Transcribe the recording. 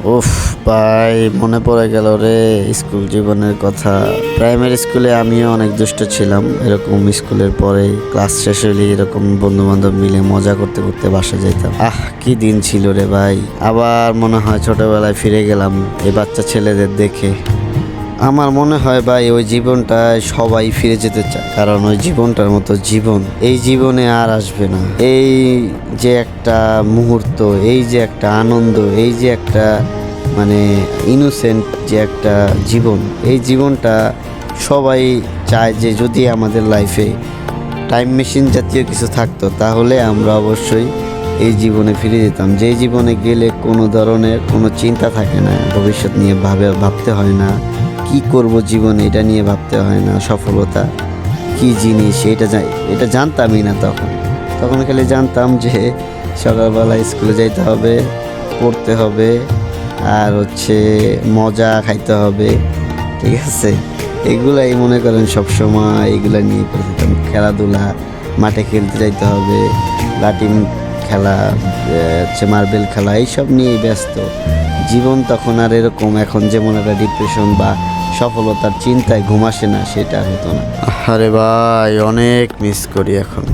উফ ভাই, মনে পড়ে গেল রে স্কুল জীবনের কথা। প্রাইমারি স্কুলে আমিও অনেক দুষ্ট ছিলাম। এরকম স্কুলের পরে ক্লাস শেষ হলে এরকম বন্ধু বান্ধব মিলে মজা করতে করতে বাসা যাইতাম। কি দিন ছিল রে ভাই। আবার মনে হয় ছোটবেলায় ফিরে গেলাম এই বাচ্চা ছেলেদের দেখে। আমার মনে হয় ভাই ওই জীবনটায় সবাই ফিরে যেতে চায়, কারণ ওই জীবনটার মতো জীবন এই জীবনে আর আসবে না। এই যে একটা মুহূর্ত, এই যে একটা আনন্দ, এই যে একটা মানে ইনোসেন্ট যে একটা জীবন, এই জীবনটা সবাই চায় যে যদি আমাদের লাইফে টাইম মেশিন জাতীয় কিছু থাকতো তাহলে আমরা অবশ্যই এই জীবনে ফিরে যেতাম। যে জীবনে গেলে কোনো ধরনের কোনো চিন্তা থাকে না, ভবিষ্যৎ নিয়ে ভাবতে হয় না, কি করব জীবনে এটা নিয়ে ভাবতে হয় না, সফলতা কি জিনিস এটা জানতামই না। তখন খালি জানতাম যে সকালবেলা স্কুলে যাইতে হবে, পড়তে হবে, আর মজা খাইতে হবে, ঠিক আছে। এগুলাই মনে করেন সবসময় এগুলা নিয়ে করে যেতাম। খেলাধুলা, মাঠে খেলতে যাইতে হবে, লাটিম খেলা, মার্বেল খেলা, এইসব নিয়েই ব্যস্ত জীবন তখন। আর এরকম এখন যেমন একটা ডিপ্রেশন বা সফলতার চিন্তায় ঘুম আসে না, সেটা হতো না। আরে ভাই, অনেক মিস করি এখন।